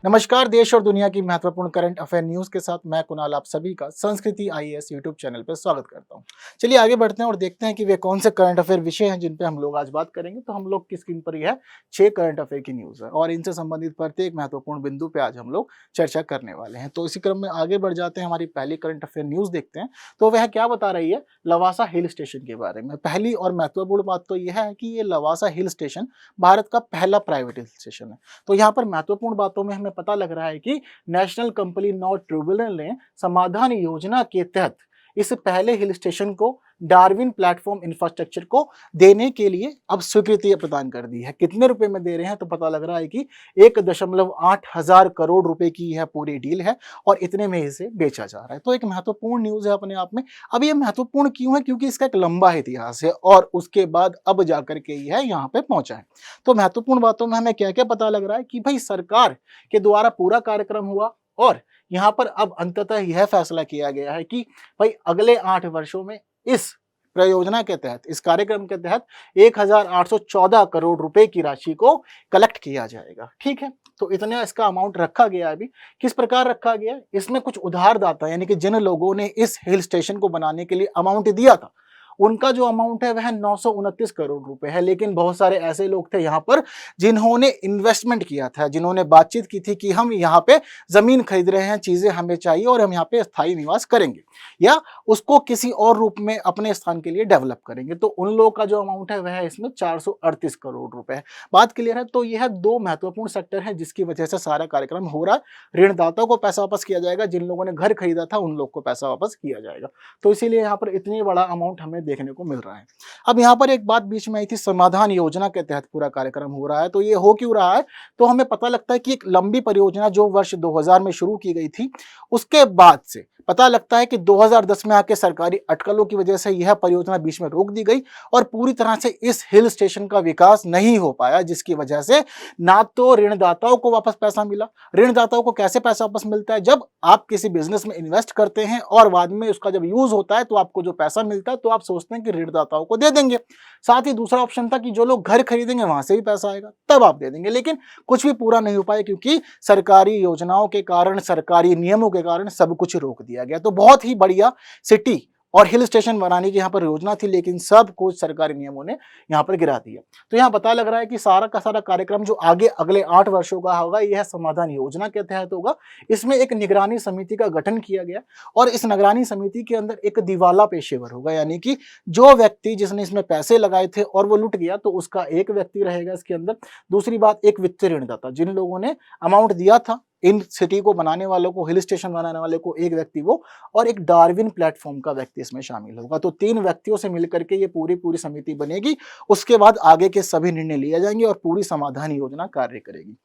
नमस्कार। देश और दुनिया की महत्वपूर्ण करंट अफेयर न्यूज के साथ मैं कुणाल आप सभी का संस्कृति आईएएस यूट्यूब चैनल पर स्वागत करता हूं। चलिए आगे बढ़ते हैं और देखते हैं कि वे कौन से करंट अफेयर विषय हैं जिन पे हम लोग आज बात करेंगे। तो हम लोग की स्क्रीन पर यह 6 करंट अफेयर की न्यूज है और इनसे संबंधित प्रत्येक महत्वपूर्ण बिंदु पे आज हम लोग चर्चा करने वाले हैं। तो इसी क्रम में आगे बढ़ जाते हैं, हमारी पहली करंट अफेयर न्यूज देखते हैं। तो वह क्या बता रही है, लवासा हिल स्टेशन के बारे में। पहली और महत्वपूर्ण बात तो यह है कि ये लवासा हिल स्टेशन भारत का पहला प्राइवेट हिल स्टेशन है। तो यहाँ पर महत्वपूर्ण बातों में हमें पता लग रहा है कि नेशनल कंपनी लॉ ट्रिब्यूनल ने समाधान योजना के तहत इस पहले हिल स्टेशन को डार्विन प्लेटफॉर्म इंफ्रास्ट्रक्चर को देने के लिए अब स्वीकृति प्रदान कर दी है। कितने रुपए में दे रहे हैं, तो पता लग रहा है कि 1.8 हजार करोड़ रुपए की यह पूरी डील है और इतने में इसे बेचा जा रहा है। तो एक महत्वपूर्ण न्यूज है अपने आप में। अब ये महत्वपूर्ण क्यों है, क्योंकि इसका एक लंबा इतिहास है और उसके बाद अब जाकर के यह यहाँ पे पहुंचा है। तो महत्वपूर्ण बातों में हमें क्या क्या पता लग रहा है कि भाई सरकार के द्वारा पूरा कार्यक्रम हुआ और यहाँ पर अब अंततः यह फैसला किया गया है कि भाई अगले 8 वर्षों में इस परियोजना के तहत, इस कार्यक्रम के तहत 1814 करोड़ रुपए की राशि को कलेक्ट किया जाएगा। ठीक है, तो इतना इसका अमाउंट रखा गया है। अभी किस प्रकार रखा गया, इसमें कुछ उधारदाता यानी कि जिन लोगों ने इस हिल स्टेशन को बनाने के लिए अमाउंट दिया था, उनका जो अमाउंट है वह 929 करोड़ रुपए है। लेकिन बहुत सारे ऐसे लोग थे यहाँ पर जिन्होंने इन्वेस्टमेंट किया था, जिन्होंने बातचीत की थी कि हम यहाँ पे जमीन खरीद रहे हैं, चीजें हमें चाहिए और हम यहाँ पे स्थायी निवास करेंगे या उसको किसी और रूप में अपने स्थान के लिए डेवलप करेंगे। तो उन लोगों का जो अमाउंट है वह इसमें 438 करोड़ रुपए है। बात क्लियर है। तो यह दो महत्वपूर्ण सेक्टर है जिसकी वजह से सारा कार्यक्रम हो रहा है। ऋणदाताओं को पैसा वापस किया जाएगा, जिन लोगों ने घर खरीदा था उन लोग को पैसा वापस किया जाएगा। तो इसीलिए यहाँ पर इतनी बड़ा अमाउंट हमें देखने को मिल रहा है। अब यहाँ पर एक बात बीच में आई थी, समाधान योजना के तहत पूरा कार्यक्रम हो रहा है। तो ये हो क्यों रहा है, तो हमें पता लगता है कि एक लंबी परियोजना जो वर्ष 2000 में शुरू की गई थी, उसके बाद से पता लगता है कि 2010 में आके सरकारी अटकलों की वजह से यह परियोजना बीच में रोक दी गई और पूरी तरह से इस हिल स्टेशन का विकास नहीं हो पाया, जिसकी वजह से ना तो ऋणदाताओं को वापस पैसा मिला। ऋणदाताओं को कैसे पैसा वापस मिलता है, जब आप किसी बिजनेस में इन्वेस्ट करते हैं और बाद में उसका जब यूज होता है तो आपको जो पैसा मिलता है तो आप सोचते हैं कि ऋणदाताओं को दे देंगे। साथ ही दूसरा ऑप्शन था कि जो लोग घर खरीदेंगे वहां से भी पैसा आएगा, तब आप दे देंगे। लेकिन कुछ भी पूरा नहीं हो पाया क्योंकि सरकारी योजनाओं के कारण, सरकारी नियमों के कारण सब कुछ रोक दिया गया। तो बहुत ही बढ़िया सिटी और हिल स्टेशन बनाने की यहाँ पर योजना थी, लेकिन सब कुछ सरकारी नियमों ने यहाँ पर गिरा दिया। तो यहाँ पता लग रहा है कि सारा का सारा कार्यक्रम जो आगे अगले 8 वर्षों का होगा यह समाधान योजना के तहत होगा। इसमें एक निगरानी समिति का गठन किया गया और इस निगरानी समिति के अंदर एक दिवाला पेशेवर होगा, यानी कि जो व्यक्ति जिसने इसमें पैसे लगाए थे और वो लुट गया तो उसका एक व्यक्ति रहेगा इसके अंदर। दूसरी बात, एक वित्तीय ऋणदाता, जिन लोगों ने अमाउंट दिया था इन सिटी को बनाने वालों को, हिल स्टेशन बनाने वाले को, एक व्यक्ति वो, और एक डार्विन प्लेटफॉर्म का व्यक्ति इसमें शामिल होगा। तो 3 व्यक्तियों से मिलकर के ये पूरी समिति बनेगी। उसके बाद आगे के सभी निर्णय लिए जाएंगे और पूरी समाधान योजना कार्य करेगी।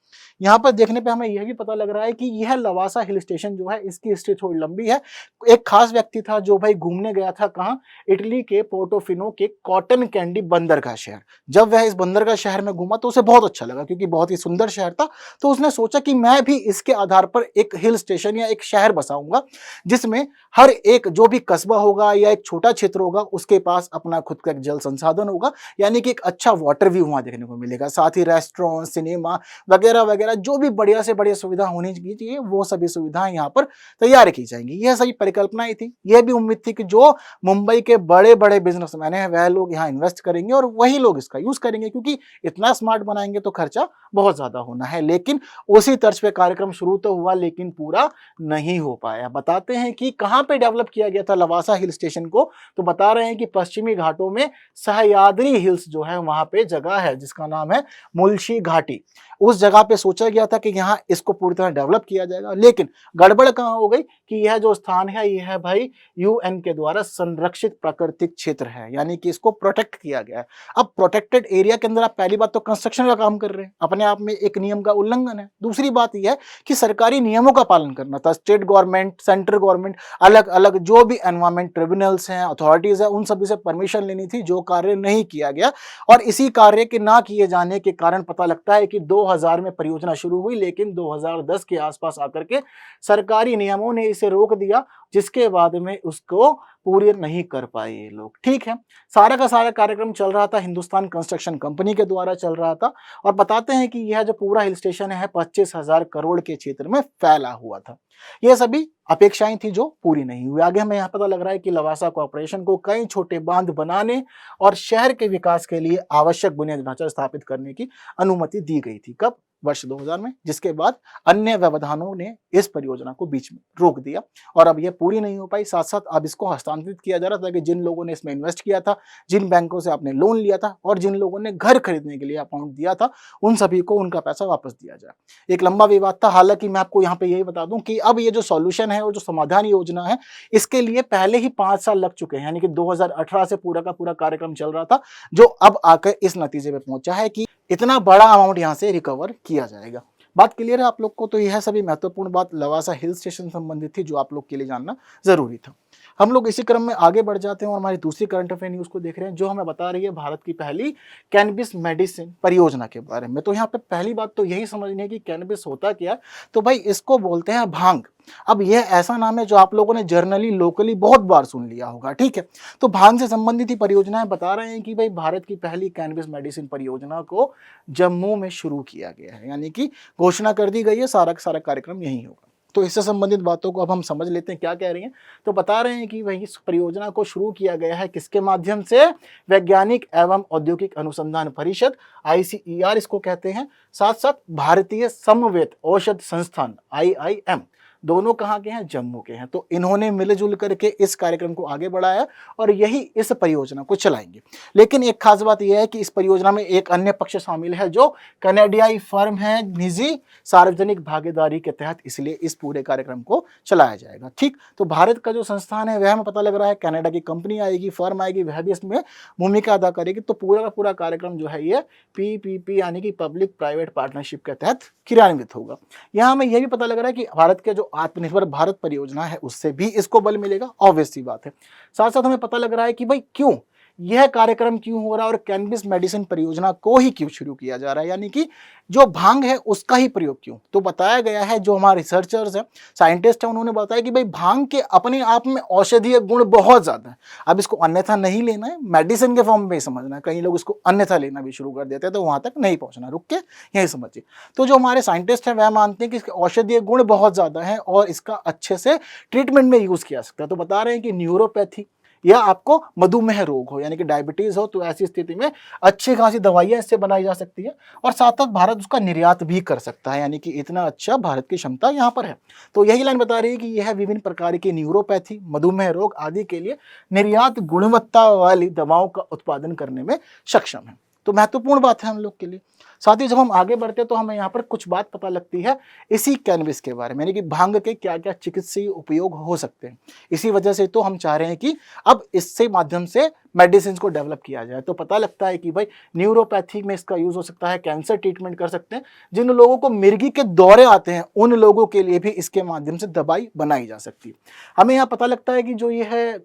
यहाँ पर देखने पे हमें यह भी पता लग रहा है कि यह लवासा हिल स्टेशन जो है इसकी हिस्ट्री थोड़ी लंबी है। एक खास व्यक्ति था जो भाई घूमने गया था कहाँ, इटली के पोर्टोफिनो के कॉटन कैंडी बंदरगाह शहर। जब वह इस बंदरगाह शहर में घूमा तो उसे बहुत अच्छा लगा क्योंकि बहुत ही सुंदर शहर था। तो उसने सोचा कि मैं भी इसके आधार पर एक हिल स्टेशन या एक शहर बसाऊंगा जिसमें हर एक जो भी कस्बा होगा या एक छोटा क्षेत्र होगा उसके पास अपना खुद का एक जल संसाधन होगा, यानी कि एक अच्छा वाटर व्यू वहां देखने को मिलेगा। साथ ही रेस्टोरेंट, सिनेमा वगैरह वगैरह जो भी बढ़िया से बढ़िया सुविधा होनी चाहिए वो सभी सुविधाएं यहाँ पर तैयार की जाएंगी। यह सभी परिकल्पनाएं थी। यह भी उम्मीद थी कि जो मुंबई के बड़े बड़े बिजनेसमैन हैं वह लोग यहाँ इन्वेस्ट करेंगे और वही लोग इसका यूज करेंगे, क्योंकि इतना स्मार्ट बनाएंगे तो खर्चा बहुत ज्यादा होना है। लेकिन उसी तर्ज पे कार्यक्रम शुरू तो हुआ लेकिन पूरा नहीं हो पाया। बताते हैं कि कहां पे डेवलप किया गया था लवासा हिल स्टेशन को, तो बता रहे हैं कि पश्चिमी घाटों में सह्याद्री हिल्स जो है वहां पे जगह है जिसका नाम है मुल्शी घाटी। उस जगह पे सोचा गया था कि यहाँ इसको पूरी तरह डेवलप किया जाएगा, लेकिन गड़बड़ कहाँ हो गई कि यह जो स्थान है यह है भाई यूएन के द्वारा संरक्षित प्राकृतिक क्षेत्र है, यानी कि इसको प्रोटेक्ट किया गया है। अब प्रोटेक्टेड एरिया के अंदर आप पहली बात तो कंस्ट्रक्शन का काम कर रहे हैं, अपने आप में एक नियम का उल्लंघन है। दूसरी बात यह है कि सरकारी नियमों का पालन करना था। स्टेट गवर्नमेंट, सेंट्रल गवर्नमेंट, अलग अलग जो भी एनवायरमेंट ट्रिब्यूनल्स हैं, अथॉरिटीज है, उन सभी से परमिशन लेनी थी, जो कार्य नहीं किया गया। और इसी कार्य के ना किए जाने के कारण पता लगता है कि 2000 में परियोजना शुरू हुई, लेकिन 2010 के आसपास आकर के सरकारी नियमों ने इसे रोक दिया जिसके बाद में उसको पूरे नहीं कर पाए ये लोग। ठीक है, सारा का सारा कार्यक्रम चल रहा था हिंदुस्तान कंस्ट्रक्शन कंपनी के द्वारा चल रहा था और बताते हैं कि यह जो पूरा हिल स्टेशन है 25,000 करोड़ के क्षेत्र में फैला हुआ था। ये सभी अपेक्षाएं थी जो पूरी नहीं हुई। आगे हमें यहाँ पता लग रहा है कि लवासा कॉर्पोरेशन को कई छोटे बांध बनाने और शहर के विकास के लिए आवश्यक बुनियादी ढांचा स्थापित करने की अनुमति दी गई थी। कब? वर्ष 2000 में, जिसके बाद अन्य व्यवधानों ने इस परियोजना को बीच में रोक दिया और अब यह पूरी नहीं हो पाई। साथ साथ अब इसको हस्तांतरित किया जा रहा था कि जिन लोगों ने इसमें इन्वेस्ट किया था, जिन बैंकों से आपने लोन लिया था और जिन लोगों ने घर खरीदने के लिए अमाउंट दिया था, उन सभी को उनका पैसा वापस दिया जाए। एक लंबा विवाद था। हालांकि मैं आपको यहाँ पे यही बता दूं कि अब ये जो सॉल्यूशन है और जो समाधान योजना है, इसके लिए पहले ही 5 साल लग चुके हैं, यानी कि 2018 से पूरा का पूरा कार्यक्रम चल रहा था, जो अब आकर इस नतीजे पे पहुंचा है कि इतना बड़ा अमाउंट यहां से रिकवर किया जाएगा। बात क्लियर है आप लोग को? तो यह सभी महत्वपूर्ण बात लवासा हिल स्टेशन संबंधित थी जो आप लोग के लिए जानना जरूरी था। हम लोग इसी क्रम में आगे बढ़ जाते हैं और हमारी दूसरी करंट अफेयर न्यूज को देख रहे हैं जो हमें बता रही है भारत की पहली कैनबिस मेडिसिन परियोजना के बारे में। तो यहाँ पे पहली बात तो यही समझनी है कि कैनबिस होता क्या है। तो भाई इसको बोलते हैं भांग। अब यह ऐसा नाम है जो आप लोगों ने जर्नली लोकली बहुत बार सुन लिया होगा। ठीक है, तो भांग से संबंधित ही परियोजनाएं बता रहे हैं कि भाई भारत की पहली कैनबिस मेडिसिन परियोजना को जम्मू में शुरू किया गया है, यानी कि घोषणा कर दी गई है, सारा का सारा कार्यक्रम यही होगा। तो इससे संबंधित बातों को अब हम समझ लेते हैं क्या कह रही हैं। तो बता रहे हैं कि वही इस परियोजना को शुरू किया गया है किसके माध्यम से? वैज्ञानिक एवं औद्योगिक अनुसंधान परिषद, ICER इसको कहते हैं, साथ साथ भारतीय समवेत औषध संस्थान IIM, दोनों कहाँ के हैं? जम्मू के हैं। तो इन्होंने मिलजुल करके इस कार्यक्रम को आगे बढ़ाया और यही इस परियोजना को चलाएंगे। लेकिन एक खास बात यह है कि इस परियोजना में एक अन्य पक्ष शामिल है जो कनाडियाई फर्म है, निजी सार्वजनिक भागीदारी के तहत, इसलिए इस पूरे कार्यक्रम को चलाया जाएगा। ठीक, तो भारत का जो संस्थान है वह हमें पता लग रहा है कनाडा की कंपनी आएगी, फर्म आएगी, वह भी इसमें भूमिका अदा करेगी। तो पूरा का पूरा कार्यक्रम जो है ये PPP यानी कि पब्लिक प्राइवेट पार्टनरशिप के तहत क्रियान्वित होगा। यहाँ हमें यह भी पता लग रहा है कि भारत के जो आत्मनिर्भर भारत परियोजना है उससे भी इसको बल मिलेगा, ऑब्वियस सी बात है। साथ साथ हमें पता लग रहा है कि भाई क्यों यह कार्यक्रम क्यों हो रहा है और कैनबिस मेडिसिन परियोजना को ही क्यों शुरू किया जा रहा है, यानी कि जो भांग है उसका ही प्रयोग क्यों। तो बताया गया है, जो हमारे रिसर्चर्स हैं, साइंटिस्ट हैं, उन्होंने बताया कि भाई भांग के अपने आप में औषधीय गुण बहुत ज्यादा है। अब इसको अन्यथा नहीं लेना है, मेडिसिन के फॉर्म में समझना है। कई लोग इसको अन्यथा लेना भी शुरू कर देते हैं, तो वहां तक नहीं पहुंचना, रुक के यही समझिए। तो जो हमारे साइंटिस्ट हैं वह मानते हैं कि इसके औषधीय गुण बहुत ज्यादा है और इसका अच्छे से ट्रीटमेंट में यूज किया सकता है। तो बता रहे हैं कि न्यूरोपैथी या आपको मधुमेह रोग हो, यानी कि डायबिटीज हो, तो ऐसी स्थिति में अच्छी खासी दवाइयां इससे बनाई जा सकती है और साथ साथ भारत उसका निर्यात भी कर सकता है, यानी कि इतना अच्छा भारत की क्षमता यहाँ पर है। तो यही लाइन बता रही है कि यह विभिन्न प्रकार की न्यूरोपैथी, मधुमेह रोग आदि के लिए निर्यात गुणवत्ता वाली दवाओं का उत्पादन करने में सक्षम है। तो महत्वपूर्ण बात है हम लोग के लिए। साथ ही जब हम आगे बढ़ते हैं तो हमें यहाँ पर कुछ बात पता लगती है इसी कैनबिस के बारे में, यानी कि भांग के क्या क्या चिकित्सीय उपयोग हो सकते हैं। इसी वजह से तो हम चाह रहे हैं कि अब इससे माध्यम से मेडिसिन को डेवलप किया जाए। तो पता लगता है कि भाई न्यूरोपैथी में इसका यूज हो सकता है, कैंसर ट्रीटमेंट कर सकते हैं, जिन लोगों को मिर्गी के दौरे आते हैं उन लोगों के लिए भी इसके माध्यम से दवाई बनाई जा सकती है। हमें यहाँ पता लगता है कि जो ये है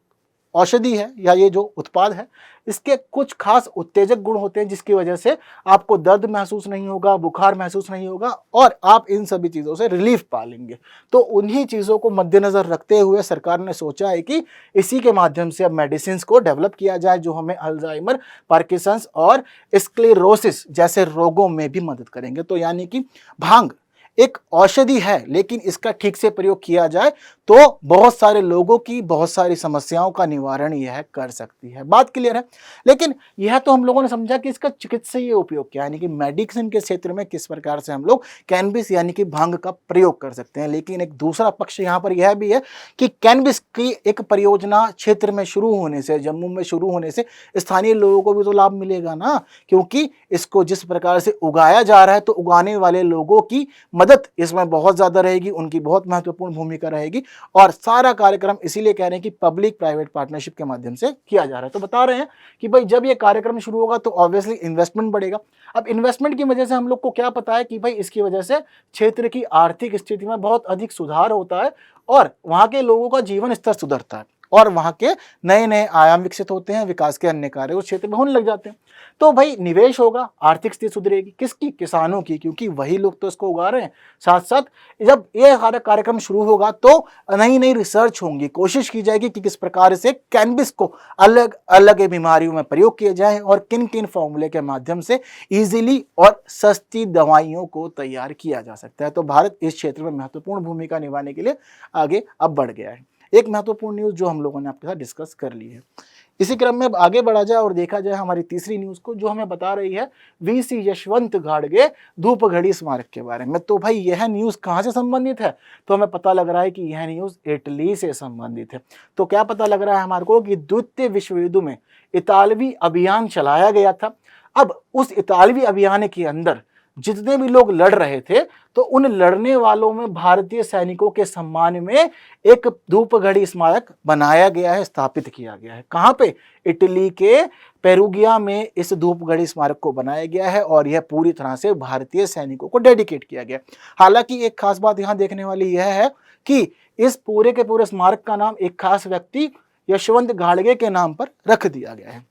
औषधि है या ये जो उत्पाद है, इसके कुछ खास उत्तेजक गुण होते हैं जिसकी वजह से आपको दर्द महसूस नहीं होगा, बुखार महसूस नहीं होगा और आप इन सभी चीज़ों से रिलीफ पा लेंगे। तो उन्हीं चीज़ों को मद्देनज़र रखते हुए सरकार ने सोचा है कि इसी के माध्यम से अब मेडिसिन को डेवलप किया जाए जो हमें अल्जाइमर, पार्किंसंस और स्क्लेरोसिस जैसे रोगों में भी मदद करेंगे। तो यानी कि भांग एक औषधि है, लेकिन इसका ठीक से प्रयोग किया जाए तो बहुत सारे लोगों की बहुत सारी समस्याओं का निवारण यह कर सकती है। बात क्लियर है। लेकिन यह तो हम लोगों ने समझा कि इसका चिकित्सीय उपयोग क्या है, यानी कि मेडिसिन के क्षेत्र में किस प्रकार से हम लोग कैनबिस यानी कि भांग का प्रयोग कर सकते हैं। लेकिन एक दूसरा पक्ष यहाँ पर यह भी है कि कैनबिस की एक परियोजना क्षेत्र में शुरू होने से, जम्मू में शुरू होने से स्थानीय लोगों को भी तो लाभ मिलेगा ना, क्योंकि इसको जिस प्रकार से उगाया जा रहा है तो उगाने वाले लोगों की मदद इसमें बहुत ज्यादा रहेगी, उनकी बहुत महत्वपूर्ण भूमिका रहेगी। और सारा कार्यक्रम इसीलिए कह रहे हैं कि पब्लिक प्राइवेट पार्टनरशिप के माध्यम से किया जा रहा है। तो बता रहे हैं कि भाई जब ये कार्यक्रम शुरू होगा तो ऑब्वियसली इन्वेस्टमेंट बढ़ेगा। अब इन्वेस्टमेंट की वजह से हम लोग को क्या पता है कि भाई इसकी वजह से क्षेत्र की आर्थिक स्थिति में बहुत अधिक सुधार होता है और वहां के लोगों का जीवन स्तर सुधरता है। और वहां के नए नए आयाम विकसित होते हैं, विकास के अन्य कार्य उस क्षेत्र में होने लग जाते हैं। तो भाई निवेश होगा, आर्थिक स्थिति सुधरेगी, किसकी? किसानों की, क्योंकि वही लोग तो इसको उगा रहे हैं। साथ साथ जब ये कार्यक्रम शुरू होगा तो नई नई रिसर्च होंगी, कोशिश की जाएगी कि किस प्रकार से कैनबिस को अलग अलग बीमारियों में प्रयोग किया जाए और किन किन फॉर्मूले के माध्यम से इजीली और सस्ती दवाइयों को तैयार किया जा सकता है। तो भारत इस क्षेत्र में महत्वपूर्ण भूमिका निभाने के लिए आगे अब बढ़ गया है। एक महत्वपूर्ण न्यूज जो हम लोगों ने आपके साथ डिस्कस कर ली है। इसी क्रम में अब आगे बढ़ा जाए और देखा जाए हमारी तीसरी न्यूज को, जो हमें बता रही है वीसी यशवंत गाडगे धूपगढ़ी स्मारक के बारे में। तो भाई यह न्यूज कहां से संबंधित है? तो हमें पता लग रहा है कि यह न्यूज इटली से संबंधित है। तो क्या पता लग रहा है हमारे को कि द्वितीय विश्व युद्ध में इतालवी अभियान चलाया गया था। अब उस इतालवी अभियान के अंदर जितने भी लोग लड़ रहे थे, तो उन लड़ने वालों में भारतीय सैनिकों के सम्मान में एक धूपगढ़ी स्मारक बनाया गया है, स्थापित किया गया है। कहां पे? इटली के पेरुगिया में इस धूपगढ़ी स्मारक को बनाया गया है और यह पूरी तरह से भारतीय सैनिकों को डेडिकेट किया गया। हालांकि एक खास बात यहां देखने वाली यह है कि इस पूरे के पूरे स्मारक का नाम एक खास व्यक्ति यशवंत गाडगे के नाम पर रख दिया गया है।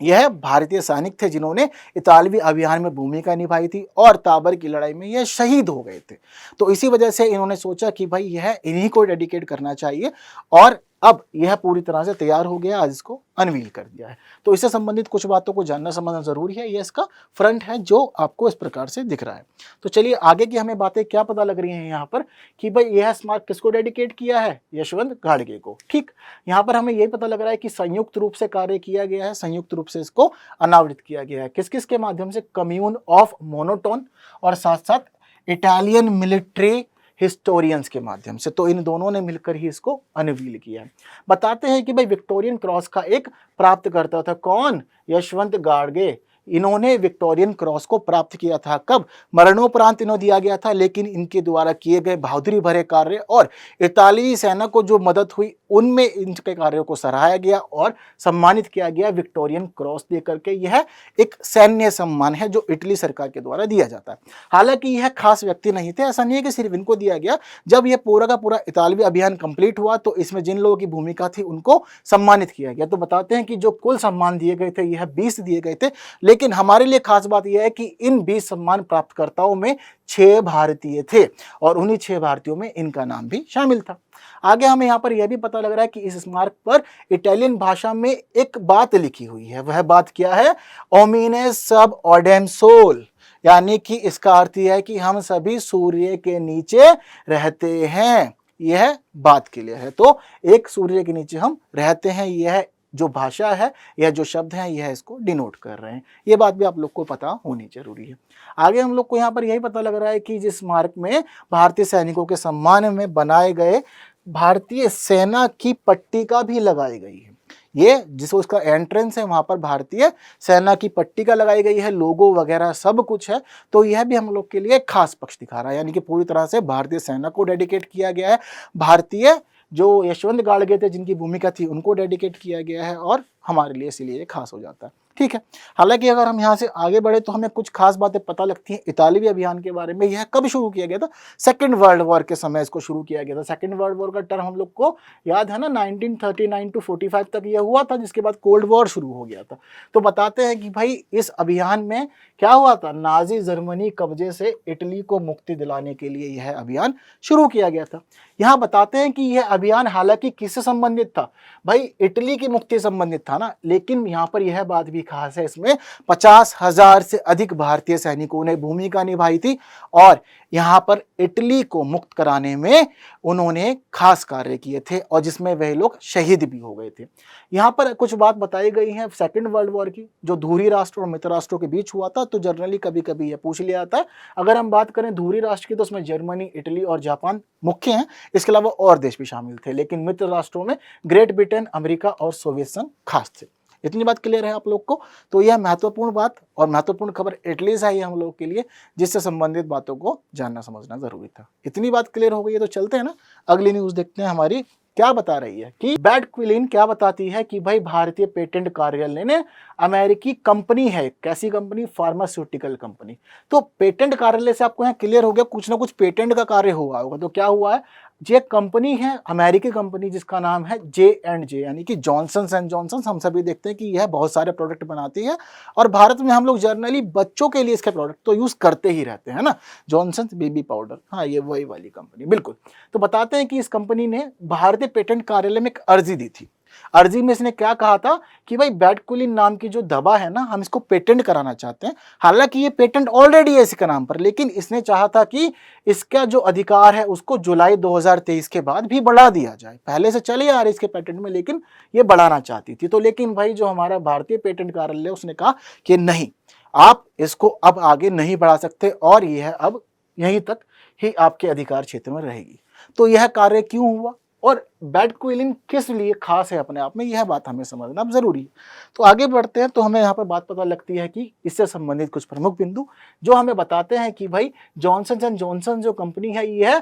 यह भारतीय सैनिक थे जिन्होंने इतालवी अभियान में भूमिका निभाई थी और ताबर की लड़ाई में यह शहीद हो गए थे। तो इसी वजह से इन्होंने सोचा कि भाई यह इन्हीं को डेडिकेट करना चाहिए और अब यह पूरी तरह से तैयार हो गया, आज इसको अनवील कर दिया है। तो इससे संबंधित कुछ बातों को जानना समझना जरूरी है। यह इसका फ्रंट है जो आपको इस प्रकार से दिख रहा है। तो चलिए आगे की हमें बातें क्या पता लग रही हैं यहाँ पर कि भाई यह स्मारक किसको डेडिकेट किया है? यशवंत गाडगे को। ठीक, यहाँ पर हमें यही पता लग रहा है कि संयुक्त रूप से कार्य किया गया है, संयुक्त रूप से इसको अनावृत किया गया है। किस किस के माध्यम से? कम्यून ऑफ मोनोटोन और साथ साथ इटालियन मिलिट्री हिस्टोरियंस के माध्यम से। तो इन दोनों ने मिलकर ही इसको अनवील किया है। बताते हैं कि भाई विक्टोरियन क्रॉस का एक प्राप्तकर्ता था। कौन? यशवंत गाडगे। इन्होंने विक्टोरियन क्रॉस को प्राप्त किया था। कब? मरणोपरांत इन्हें दिया गया था, लेकिन इनके द्वारा किए गए बहादुरी भरे कार्य और इतालवी सेना को जो मदद हुई उनमें इनके कार्यों को सराहाया गया और सम्मानित किया गया विक्टोरियन क्रॉस देकर के। यह एक सैन्य सम्मान है जो इटली सरकार के द्वारा दिया जाता है। हालांकि यह खास व्यक्ति नहीं थे, ऐसा नहीं है कि सिर्फ इनको दिया गया। जब यह पूरा का पूरा इतालवी अभियान कंप्लीट हुआ तो इसमें जिन लोगों की भूमिका थी उनको सम्मानित किया गया। तो बताते हैं कि जो कुल सम्मान दिए गए थे यह 20 दिए गए थे, लेकिन हमारे लिए खास बात यह है कि इन 20 सम्मान प्राप्तकर्ताओं में 6 भारतीय थे और उन्हीं 6 भारतीयों में इनका नाम भी शामिल था। आगे हमें यहाँ पर यह भी पता लग रहा है कि इस स्मारक पर इटालियन भाषा में एक बात लिखी हुई है। वह बात क्या है? ओमिने सब ऑडेम सोल, यानी कि इसका अर्थ यह है कि हम सभी सूर्य के नीचे रहते हैं। यह बात क्लियर है। तो एक सूर्य के नीचे हम रहते हैं, यह जो भाषा है, यह जो शब्द है, यह इसको डिनोट कर रहे हैं। ये बात भी आप लोग को पता होनी जरूरी है। आगे हम लोग को यहाँ पर यही पता लग रहा है कि जिस स्मारक में भारतीय सैनिकों के सम्मान में बनाए गए भारतीय सेना की पट्टिका भी लगाई गई है। ये जिस उसका एंट्रेंस है वहां पर भारतीय सेना की पट्टिका लगाई गई है, लोगो वगैरह सब कुछ है। तो यह भी हम लोग के लिए खास पक्ष दिखा रहा है, यानी कि पूरी तरह से भारतीय सेना को डेडिकेट किया गया है। भारतीय जो यशवंत गाडगे थे जिनकी भूमिका थी उनको डेडिकेट किया गया है और हमारे लिए इसीलिए खास हो जाता है। ठीक है। हालांकि अगर हम यहाँ से आगे बढ़े तो हमें कुछ खास बातें पता लगती हैं इतालवी अभियान के बारे में। यह कब शुरू किया गया था? सेकेंड वर्ल्ड वॉर के समय इसको शुरू किया गया था। सेकेंड वर्ल्ड वॉर का टर्म हम लोग को याद है ना, 1939 to 45 तक यह हुआ था, जिसके बाद कोल्ड वॉर शुरू हो गया था। तो बताते हैं कि भाई इस अभियान में क्या हुआ था? नाजी जर्मनी कब्जे से इटली को मुक्ति दिलाने के लिए यह अभियान शुरू किया गया था। यहाँ बताते हैं कि यह अभियान हालांकि किससे संबंधित था? भाई इटली की मुक्ति से संबंधित था ना, लेकिन यहाँ पर यह बात भी खास है, इसमें 50,000 से अधिक भारतीय सैनिकों ने भूमिका निभाई थी और यहाँ पर इटली को मुक्त कराने में उन्होंने खास कार्य किए थे और जिसमें वह लोग शहीद भी हो गए थे। यहाँ पर कुछ बात बताई गई है सेकेंड वर्ल्ड वॉर की, जो धुरी राष्ट्र और मित्र राष्ट्रों के बीच हुआ था। तो जनरली कभी कभी यह पूछ लिया जाता है। अगर हम बात करें धुरी राष्ट्र की तो उसमें जर्मनी, इटली और जापान मुख्य हैं, इसके अलावा और देश भी शामिल थे। लेकिन मित्र राष्ट्रों में ग्रेट ब्रिटेन, अमेरिका और सोवियत संघ खास थे। इतनी बात क्लियर है आप लोग को? तो यह महत्वपूर्ण बात और महत्वपूर्ण खबर एटलीस्ट आई है हम लोग के लिए, जिससे संबंधित बातों को जानना समझना जरूरी था। इतनी बात क्लियर हो गई है तो चलते हैं ना, अगली न्यूज देखते हैं हमारी क्या बता रही है कि बैड क्विलिन क्या बताती है कि भाई भारतीय पेटेंट कार्यालय ने अमेरिकी कंपनी है, कैसी कंपनी? Pharmaceutical company. तो पेटेंट कार्यालय से आपको यहाँ क्लियर हो गया कुछ ना कुछ पेटेंट का कार्य हुआ होगा। तो क्या हुआ है? ये कंपनी है अमेरिकी कंपनी जिसका नाम है J&J, यानी कि जॉनसन्स एंड जॉनसन्स। हम सभी देखते हैं कि यह बहुत सारे प्रोडक्ट बनाती है और भारत में हम लोग जर्नली बच्चों के लिए इसके प्रोडक्ट तो यूज करते ही रहते हैं ना, जॉनसन्स बेबी पाउडर। हाँ, ये वही वाली कंपनी बिल्कुल। तो बताते हैं कि इस कंपनी ने भारतीय पेटेंट कार्यालय में एक अर्जी दी थी। अर्जी में इसने क्या कहा था कि भाई बैडक्विलिन नाम की जो दवा है ना, हम इसको पेटेंट कराना चाहते हैं। हालांकि ये पेटेंट ऑलरेडी है इसके नाम पर, लेकिन इसने चाहा था कि इसका जो अधिकार है उसको जुलाई 2023 के बाद भी बढ़ा दिया जाए। पहले से चले आ रही इसके पेटेंट में, लेकिन ये बढ़ाना चाहती थी। तो लेकिन भाई जो हमारा भारतीय पेटेंट कार्यालय उसने कहा कि नहीं, आप इसको अब आगे नहीं बढ़ा सकते और यह अब यहीं तक ही आपके अधिकार क्षेत्र में रहेगी। तो यह कार्य क्यों हुआ और बैडक्विलिन किस लिए खास है अपने आप में, यह बात हमें समझना जरूरी है। तो आगे बढ़ते हैं तो हमें यहाँ पर बात पता लगती है कि इससे संबंधित कुछ प्रमुख बिंदु जो हमें बताते हैं कि भाई जॉनसन एंड जॉनसन जो कंपनी है, यह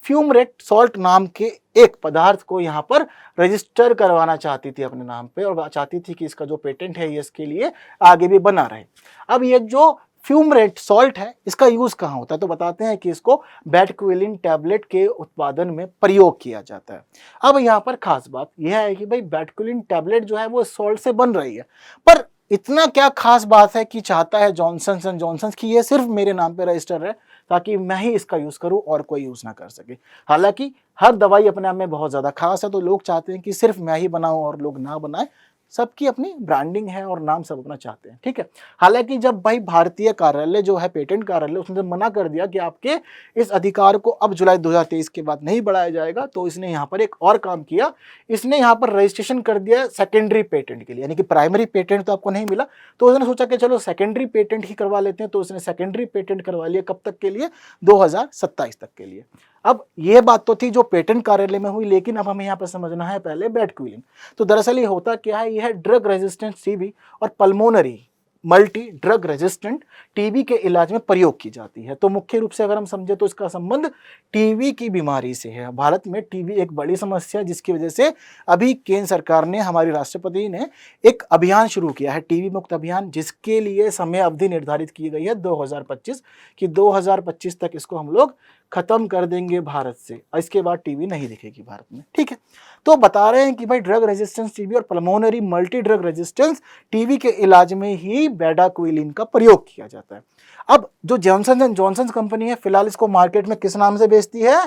फ्यूमरेट सॉल्ट नाम के एक पदार्थ को यहाँ पर रजिस्टर करवाना चाहती थी अपने नाम पे और चाहती थी कि इसका जो पेटेंट है ये इसके लिए आगे भी बना रहे। अब ये जो फ्यूमरेट सॉल्ट है इसका यूज कहाँ होता है, तो बताते हैं कि इसको बैडक्विलिन टैबलेट के उत्पादन में प्रयोग किया जाता है। अब यहाँ पर खास बात यह है कि भाई बैडक्विलिन टैबलेट जो है वो सॉल्ट से बन रही है, पर इतना क्या खास बात है कि चाहता है जॉनसन एंड जॉनसन कि ये सिर्फ मेरे नाम पे रजिस्टर है ताकि मैं ही इसका यूज करूं और कोई यूज ना कर सके। हालांकि हर दवाई अपने आप में बहुत ज्यादा खास है, तो लोग चाहते हैं कि सिर्फ मैं ही बनाऊं और लोग ना बनाएं। सबकी अपनी ब्रांडिंग है और नाम सब अपना चाहते हैं, ठीक है। हालांकि जब भाई भारतीय कार्यालय जो है पेटेंट कार्यालय, उसने मना कर दिया कि आपके इस अधिकार को अब जुलाई 2023 के बाद नहीं बढ़ाया जाएगा, तो इसने यहाँ पर एक और काम किया। इसने यहाँ पर रजिस्ट्रेशन कर दिया सेकेंडरी पेटेंट के लिए, यानी कि प्राइमरी पेटेंट तो आपको नहीं मिला, तो उसने सोचा कि चलो सेकेंडरी पेटेंट ही करवा लेते हैं। तो उसने सेकेंडरी पेटेंट करवा लिया, कब तक के लिए, 2027 तक के लिए। अब यह बात तो थी जो पेटेंट कार्यालय में हुई, लेकिन अब हमें यहाँ पर समझना है पहले बैडक्विलिन। तो दरअसल ये होता क्या है, यह ड्रग रेजिस्टेंट टीबी और pulmonary multi drug resistant TB के इलाज में प्रयोग की जाती है। तो मुख्य रूप से अगर हम समझे तो इसका संबंध टीबी की बीमारी से है। भारत में टीबी एक बड़ी समस्या है, जिसकी वजह से अभी केंद्र सरकार ने, हमारी राष्ट्रपति ने एक अभियान शुरू किया है, टीबी मुक्त अभियान, जिसके लिए समय अवधि निर्धारित की गई है 2025 कि 2025 तक इसको हम लोग खत्म कर देंगे भारत से, और इसके बाद टीबी नहीं दिखेगी भारत में, ठीक है। तो बता रहे हैं कि भाई ड्रग रेजिस्टेंस टीबी और pulmonary multi drug resistance TB के इलाज में ही बैडाक्विलिन का प्रयोग किया जाता है। अब जो जॉनसन एंड जॉनसन कंपनी है, फिलहाल इसको मार्केट में किस नाम से बेचती है,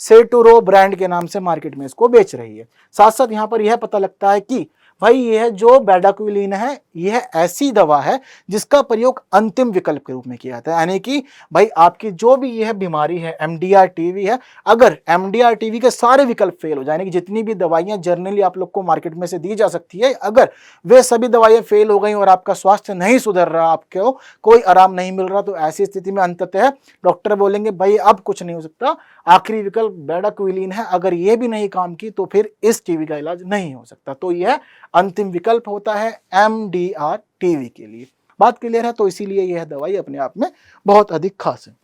सेटुरो ब्रांड के नाम से मार्केट में इसको बेच रही है। साथ साथ यहाँ पर यह पता लगता है कि भाई यह जो बैडाक्विलिन है, यह ऐसी दवा है जिसका प्रयोग अंतिम विकल्प के रूप में किया जाता है। यानी कि भाई आपकी जो भी यह बीमारी है, एमडीआर टीवी है, अगर एमडीआर टीवी के सारे विकल्प फेल हो जाए, यानी कि जितनी भी दवाइयां जर्नली आप लोग को मार्केट में से दी जा सकती है, अगर वे सभी दवाइयां फेल हो गई और आपका स्वास्थ्य नहीं सुधर रहा, आपको कोई आराम नहीं मिल रहा, तो ऐसी स्थिति में अंततः डॉक्टर बोलेंगे भाई अब कुछ नहीं हो सकता, आखिरी विकल्प बैडाक्विलिन है, अगर यह भी नहीं काम की तो फिर इस टीवी का इलाज नहीं हो सकता। तो यह अंतिम विकल्प होता है एमडीआर टीवी के लिए। बात क्लियर है? तो इसीलिए यह दवाई अपने आप में बहुत अधिक खास है।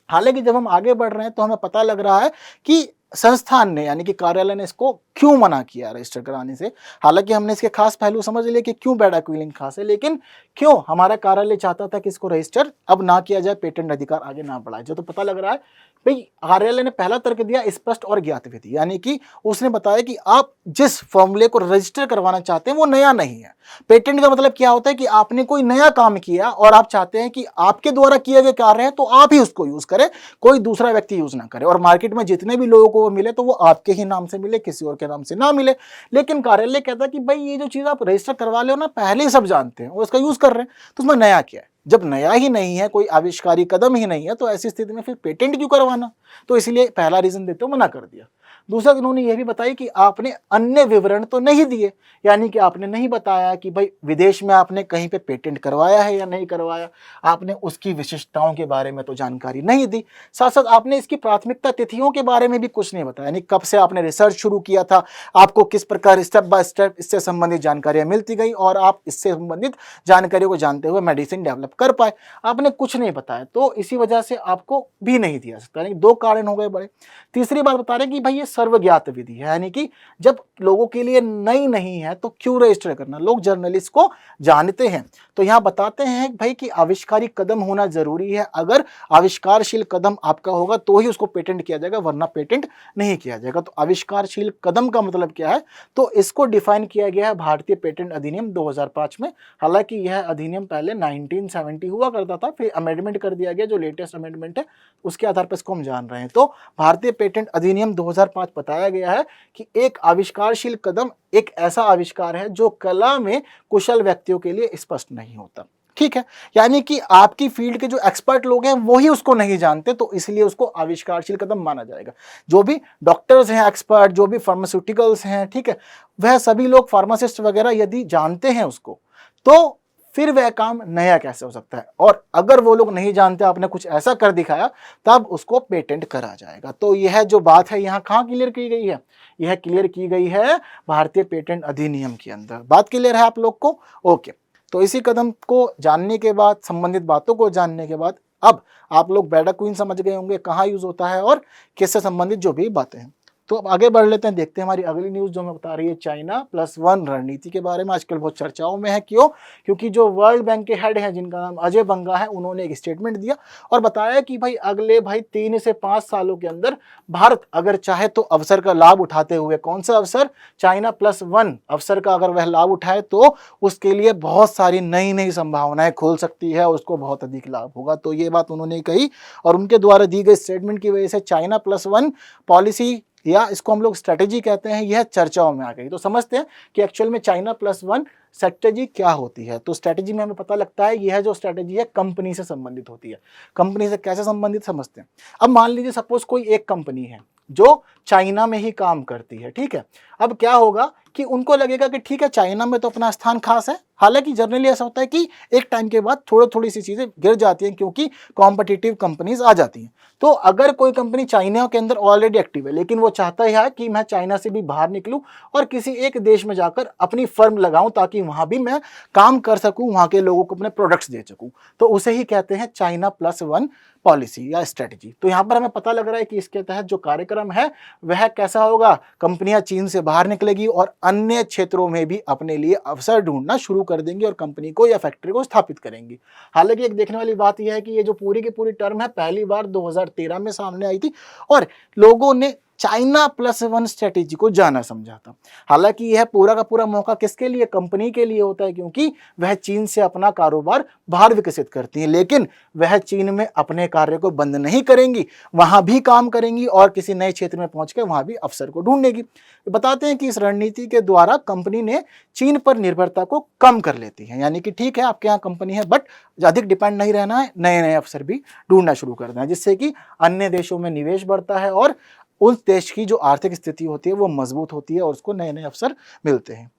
हालांकि जब हम आगे बढ़ रहे हैं तो हमें पता लग रहा है कि संस्थान ने, यानी कि कार्यालय ने इसको क्यों मना किया रजिस्टर कराने से। हालांकि हमने इसके खास पहलू समझ लिए कि क्यों बैडाक्विलिन खास है, लेकिन क्यों हमारा कार्यालय चाहता था कि इसको रजिस्टर अब ना किया जाए, पेटेंट अधिकार आगे ना बढ़ाया जाए। तो पता लग रहा है भाई कार्यालय ने पहला तर्क दिया स्पष्ट और ज्ञात विधि, यानी कि उसने बताया कि आप जिस फॉर्मूले को रजिस्टर करवाना चाहते हैं वो नया नहीं है। पेटेंट का मतलब क्या होता है कि आपने कोई नया काम किया और आप चाहते हैं कि आपके द्वारा किए गए कार्य है तो आप ही उसको यूज करें, कोई दूसरा व्यक्ति यूज ना करे, और मार्केट में जितने भी लोगों को वो मिले तो वो आपके ही नाम से मिले, किसी और के नाम से ना मिले। लेकिन कार्यालय कहता है कि भाई ये जो चीज आप रजिस्टर करवा ले ना, पहले ही सब जानते हैं और उसका यूज कर रहे हैं, तो उसमें नया क्या है। जब नया ही नहीं है, कोई आविष्कारी कदम ही नहीं है, तो ऐसी स्थिति में फिर पेटेंट क्यों करवाना। तो इसलिए पहला रीजन देते हुए मना कर दिया। दूसरा उन्होंने यह भी बताया कि आपने अन्य विवरण तो नहीं दिए, यानी कि आपने नहीं बताया कि भाई विदेश में आपने कहीं पे पेटेंट करवाया है या नहीं करवाया, आपने उसकी विशिष्टताओं के बारे में तो जानकारी नहीं दी। साथ साथ आपने इसकी प्राथमिकता तिथियों के बारे में भी कुछ नहीं बताया, यानी कब से आपने रिसर्च शुरू किया था, आपको किस प्रकार स्टेप बाय स्टेप इससे संबंधित जानकारियां मिलती गई और आप इससे संबंधित जानकारियों को जानते हुए मेडिसिन डेवलप कर पाए, आपने कुछ नहीं बताया। तो इसी वजह से आपको भी नहीं दिया सकता, यानी दो कारण हो गए बड़े। तीसरी बात बता रहे कि भाई ये सर्वज्ञात विधि है, यानी कि जब लोगों के लिए नई नहीं है तो क्यों रजिस्टर करना, लोग जर्नलिस्ट को जानते हैं। तो यहाँ बताते हैं भाई कि आविष्कारिक कदम होना जरूरी है, अगर आविष्कारशील कदम आपका होगा तो ही उसको पेटेंट किया जाएगा, वरना पेटेंट नहीं किया जाएगा। तो आविष्कारशील कदम का मतलब क्या है, तो इसको डिफाइन किया गया है भारतीय पेटेंट अधिनियम 2005 में। हालांकि यह अधिनियम पहले 1970 हुआ करता था, फिर अमेंडमेंट कर दिया गया, जो लेटेस्ट अमेंडमेंट है उसके आधार पर इसको हम जान रहे हैं। तो भारतीय पेटेंट अधिनियम 2005 बताया गया है कि एक आविष्कारशील कदम एक ऐसा आविष्कार है जो कला में कुशल व्यक्तियों के लिए स्पष्ट नहीं होता। ठीक है, यानी कि आपकी फील्ड के जो एक्सपर्ट लोग हैं वही उसको नहीं जानते, तो इसलिए उसको आविष्कारशील कदम माना जाएगा। जो भी डॉक्टर्स हैं एक्सपर्ट, जो भी फार्मास्यूटिकल्स हैं, ठीक है, वह सभी लोग फार्मासिस्ट वगैरह यदि जानते हैं उसको, तो फिर वह काम नया कैसे हो सकता है। और अगर वो लोग नहीं जानते, आपने कुछ ऐसा कर दिखाया, तब उसको पेटेंट करा जाएगा। तो यह जो बात है यहाँ कहाँ क्लियर की गई है, यह क्लियर की गई है भारतीय पेटेंट अधिनियम के अंदर। बात क्लियर है आप लोग को? ओके। तो इसी कदम को जानने के बाद, संबंधित बातों को जानने के बाद, अब आप लोग बैडा क्वीन समझ गए होंगे कहाँ यूज होता है और किससे संबंधित जो भी बातें हैं। तो अब आगे बढ़ लेते हैं, देखते हैं हमारी अगली न्यूज जो हमें बता रही है China+1 रणनीति के बारे में। आजकल बहुत चर्चाओं में है, क्यों? क्योंकि जो वर्ल्ड बैंक के हेड हैं जिनका नाम अजय बंगा है, उन्होंने एक स्टेटमेंट दिया और बताया कि भाई अगले 3 से 5 सालों के अंदर भारत अगर चाहे तो अवसर का लाभ उठाते हुए, कौन सा अवसर? China+1 अवसर का अगर वह लाभ उठाए तो उसके लिए बहुत सारी नई नई संभावनाएं खुल सकती है, उसको बहुत अधिक लाभ होगा। तो ये बात उन्होंने कही और उनके द्वारा दी गई स्टेटमेंट की वजह से China+1 पॉलिसी, या इसको हम लोग स्ट्रेटेजी कहते हैं, यह चर्चाओं में आ गई। तो समझते हैं कि एक्चुअल में China+1 स्ट्रेटेजी क्या होती है। तो स्ट्रेटेजी में हमें पता लगता है यह जो स्ट्रेटेजी है कंपनी से संबंधित होती है। कंपनी से कैसे संबंधित समझते हैं। अब मान लीजिए सपोज कोई एक कंपनी है जो चाइना में ही काम करती है, ठीक है। अब क्या होगा कि उनको लगेगा कि ठीक है, चाइना में तो अपना स्थान खास है। हालांकि जनरली ऐसा होता है कि एक टाइम के बाद थोड़ी सी चीजें गिर जाती हैं, क्योंकि कॉम्पिटिटिव कंपनीज आ जाती हैं। तो अगर कोई कंपनी चाइना के अंदर ऑलरेडी एक्टिव है, लेकिन वो चाहता है कि मैं चाइना से भी बाहर निकलूं और किसी एक देश में जाकर अपनी फर्म लगाऊं, ताकि वहां भी मैं काम कर सकूं, वहां के लोगों को अपने प्रोडक्ट्स दे सकूं, तो उसे ही कहते हैं China+1 पॉलिसी या स्ट्रेटेजी। तो यहाँ पर हमें पता लग रहा है कि इसके तहत जो कार्यक्रम है वह कैसा होगा, कंपनियां चीन से बाहर निकलेगी और अन्य क्षेत्रों में भी अपने लिए अवसर ढूंढना शुरू कर देंगी और कंपनी को या फैक्ट्री को स्थापित करेंगी। हालांकि एक देखने वाली बात यह है कि ये जो पूरी की पूरी टर्म है पहली बार 2013 में सामने आई थी और लोगों ने China+1 स्ट्रेटेजी को जाना समझा था। हालांकि यह पूरा का पूरा मौका किसके लिए? कंपनी के लिए होता है, क्योंकि वह चीन से अपना कारोबार बाहर विकसित करती है, लेकिन वह चीन में अपने कार्य को बंद नहीं करेंगी, वहां भी काम करेंगी और किसी नए क्षेत्र में पहुंचकर वहां भी अवसर को ढूंढेगी। बताते हैं कि इस रणनीति के द्वारा कंपनी ने चीन पर निर्भरता को कम कर लेती है, यानी कि ठीक है आपके यहाँ कंपनी है बट अधिक डिपेंड नहीं रहना है, नए नए अवसर भी ढूंढना शुरू करना है, जिससे कि अन्य देशों में निवेश बढ़ता है और उस देश की जो आर्थिक स्थिति होती है वो मजबूत होती है और उसको नए नए अवसर मिलते हैं।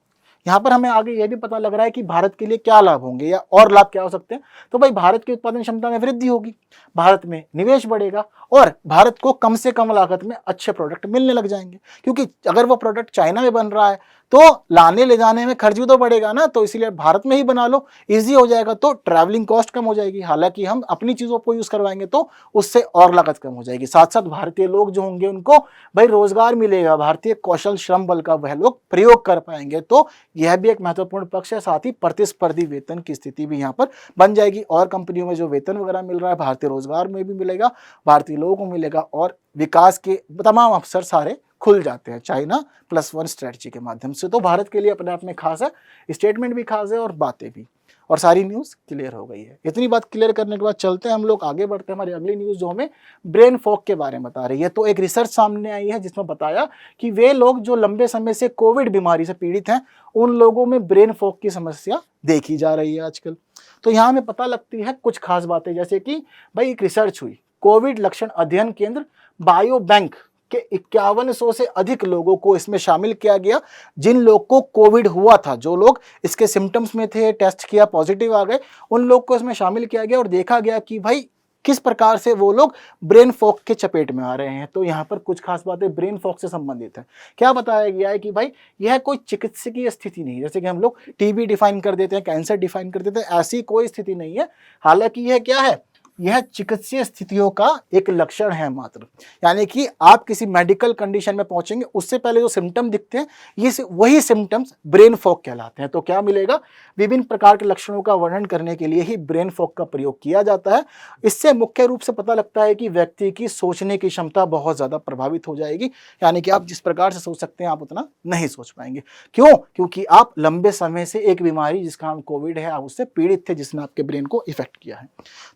यहाँ पर हमें आगे यह भी पता लग रहा है कि भारत के लिए क्या लाभ होंगे या और लाभ क्या हो सकते हैं। तो भाई भारत की उत्पादन क्षमता में वृद्धि होगी, भारत में निवेश बढ़ेगा और भारत को कम से कम लागत में अच्छे प्रोडक्ट मिलने लग जाएंगे, क्योंकि अगर वो प्रोडक्ट चाइना में बन रहा है तो लाने ले जाने में खर्च भी तो बढ़ेगा ना, तो इसीलिए भारत में ही बना लो, इजी हो जाएगा, तो ट्रैवलिंग कॉस्ट कम हो जाएगी। हालांकि हम अपनी चीज़ों को यूज़ करवाएंगे तो उससे और लागत कम हो जाएगी, साथ साथ भारतीय लोग जो होंगे उनको भाई रोजगार मिलेगा, भारतीय कौशल श्रम बल का वह लोग प्रयोग कर पाएंगे, तो यह भी एक महत्वपूर्ण पक्ष है। साथ ही प्रतिस्पर्धी वेतन की स्थिति भी यहाँ पर बन जाएगी और कंपनियों में जो वेतन वगैरह मिल रहा है भारतीय रोजगार में भी मिलेगा, भारतीय लोगों को मिलेगा और विकास के तमाम अवसर सारे खुल जाते हैं China+1 स्ट्रेटजी के माध्यम से। तो भारत के लिए अपने आप में खास है, स्टेटमेंट भी खास है और बातें भी, और सारी न्यूज़ क्लियर हो गई है। इतनी बात क्लियर करने के बाद चलते हैं हम लोग आगे बढ़ते हैं। हमारी अगली न्यूज़ जो हमें ब्रेन फॉग के बारे में बता रही है। तो एक रिसर्च सामने आई है जिसमें बताया कि वे लोग जो लंबे समय से कोविड बीमारी से पीड़ित हैं उन लोगों में ब्रेन फॉग की समस्या देखी जा रही है आजकल। तो यहाँ हमें पता लगती है कुछ खास बातें, जैसे कि भाई एक रिसर्च हुई, कोविड लक्षण अध्ययन केंद्र बायो बैंक के 5100 से अधिक लोगों को इसमें शामिल किया गया, जिन लोग को कोविड हुआ था, जो लोग इसके सिम्टम्स में थे, टेस्ट किया पॉजिटिव आ गए, उन लोग को इसमें शामिल किया गया और देखा गया कि भाई किस प्रकार से वो लोग ब्रेन फॉग के चपेट में आ रहे हैं। तो यहाँ पर कुछ खास बातें ब्रेन फॉग से संबंधित है। क्या बताया गया है कि भाई यह कोई चिकित्सकीय स्थिति नहीं है, जैसे कि हम लोग टीबी डिफाइन कर देते हैं, कैंसर डिफाइन कर देते हैं, ऐसी कोई स्थिति नहीं है। हालांकि यह क्या है, यह चिकित्सीय स्थितियों का एक लक्षण है मात्र। यानी कि आप किसी मेडिकल कंडीशन में पहुंचेंगे उससे पहले जो सिम्टम दिखते हैं ये वही सिम्टम्स ब्रेन फॉग कहलाते हैं। तो क्या मिलेगा, विभिन्न प्रकार के लक्षणों का वर्णन करने के लिए ही ब्रेन फॉग का प्रयोग किया जाता है। इससे मुख्य रूप से पता लगता है कि व्यक्ति की सोचने की क्षमता बहुत ज्यादा प्रभावित हो जाएगी। यानी कि आप जिस प्रकार से सोच सकते हैं आप उतना नहीं सोच पाएंगे। क्यों? क्योंकि आप लंबे समय से एक बीमारी जिसका नाम कोविड है आप उससे पीड़ित थे, जिसने आपके ब्रेन को इफेक्ट किया है।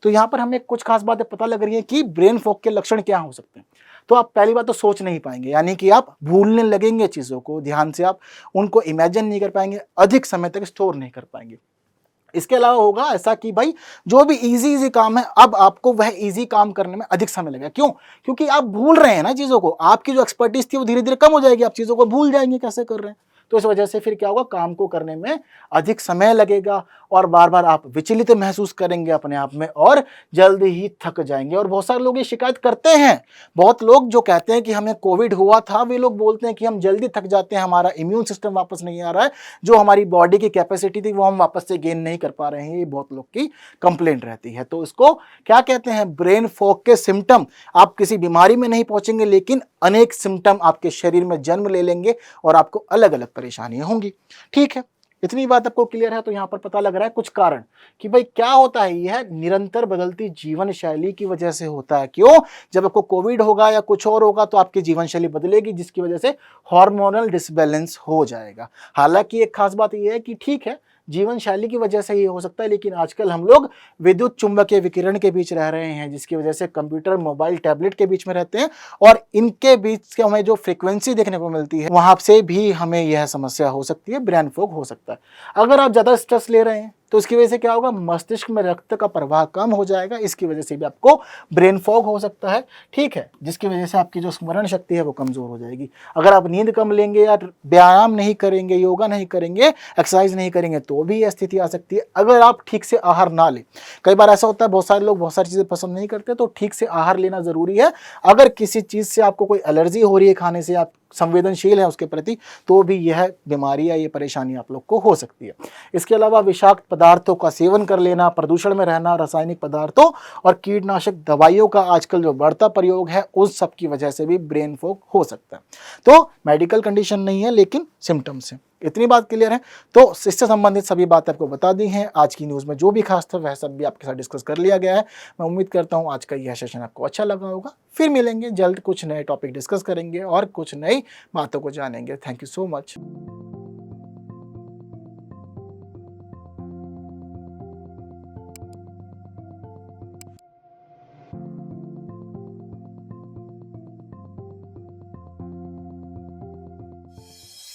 तो यहाँ पर हमें कुछ खास बातें पता लग रही है कि ब्रेन फॉग के लक्षण क्या हो सकते हैं। तो आप पहली बात तो सोच नहीं पाएंगे, यानी कि आप भूलने लगेंगे चीजों को, ध्यान से आप उनको इमेजिन नहीं कर पाएंगे, अधिक समय तक स्टोर नहीं कर पाएंगे। इसके अलावा होगा ऐसा कि भाई जो भी इजी काम है अब आपको वह इजी काम करने में अधिक समय लगेगा। क्यों? क्योंकि आप भूल रहे हैं ना चीजों को, आपकी जो एक्सपर्टीज थी वो धीरे धीरे कम हो जाएगी, आप चीजों को भूल जाएंगे कैसे कर रहे हैं। तो इस वजह से फिर क्या होगा, काम को करने में अधिक समय लगेगा और बार बार आप विचलित महसूस करेंगे अपने आप में और जल्दी ही थक जाएंगे। और बहुत सारे लोग ये शिकायत करते हैं, बहुत लोग जो कहते हैं कि हमें कोविड हुआ था वे लोग बोलते हैं कि हम जल्दी थक जाते हैं, हमारा इम्यून सिस्टम वापस नहीं आ रहा है, जो हमारी बॉडी की कैपेसिटी थी वो हम वापस से गेन नहीं कर पा रहे हैं। ये बहुत लोग की कंप्लेंट रहती है। तो इसको क्या कहते हैं, ब्रेन फॉग के सिम्टम। आप किसी बीमारी में नहीं पहुंचेंगे लेकिन अनेक सिम्टम आपके शरीर में जन्म ले लेंगे और आपको अलग अलग परेशानियां होंगी। ठीक है, इतनी बात आपको क्लियर है। तो यहां पर पता लग रहा है कुछ कारण कि भाई क्या होता है, यह निरंतर बदलती जीवन शैली की वजह से होता है। क्यों? जब आपको कोविड होगा या कुछ और होगा तो आपकी जीवन शैली बदलेगी, जिसकी वजह से हार्मोनल डिसबैलेंस हो जाएगा। हालांकि एक खास बात यह है कि ठीक है जीवन शैली की वजह से ये हो सकता है, लेकिन आजकल हम लोग विद्युत चुंबकीय विकिरण के बीच रह रहे हैं, जिसकी वजह से कंप्यूटर, मोबाइल, टैबलेट के बीच में रहते हैं और इनके बीच के हमें जो फ्रीक्वेंसी देखने को मिलती है वहां से भी हमें यह समस्या हो सकती है, ब्रेन फॉग हो सकता है। अगर आप ज्यादा स्ट्रेस ले रहे हैं तो इसकी वजह से क्या होगा, मस्तिष्क में रक्त का प्रवाह कम हो जाएगा, इसकी वजह से भी आपको ब्रेन फॉग हो सकता है। ठीक है, जिसकी वजह से आपकी जो स्मरण शक्ति है वो कमजोर हो जाएगी। अगर आप नींद कम लेंगे या व्यायाम नहीं करेंगे, योगा नहीं करेंगे, एक्सरसाइज नहीं करेंगे तो भी यह स्थिति आ सकती है। अगर आप ठीक से आहार ना लें, कई बार ऐसा होता है बहुत सारे लोग बहुत सारी चीजें पसंद नहीं करते, तो ठीक से आहार लेना जरूरी है। अगर किसी चीज से आपको कोई एलर्जी हो रही है, खाने से आप संवेदनशील है उसके प्रति, तो भी यह बीमारी या ये परेशानी आप लोग को हो सकती है। इसके अलावा विषाक्त पदार्थों का सेवन कर लेना, प्रदूषण में रहना, रासायनिक पदार्थों और कीटनाशक दवाइयों का आजकल जो बढ़ता प्रयोग है उस सब की वजह से भी ब्रेन फॉग हो सकता है। तो मेडिकल कंडीशन नहीं है लेकिन सिम्टम्स है। इतनी बात क्लियर है। तो इससे संबंधित सभी बातें आपको बता दी हैं। आज की न्यूज़ में जो भी खास था वह सब भी आपके साथ डिस्कस कर लिया गया है। मैं उम्मीद करता हूँ आज का यह सेशन आपको अच्छा लगा होगा। फिर मिलेंगे जल्द, कुछ नए टॉपिक डिस्कस करेंगे और कुछ नई बातों को जानेंगे। Thank you so much.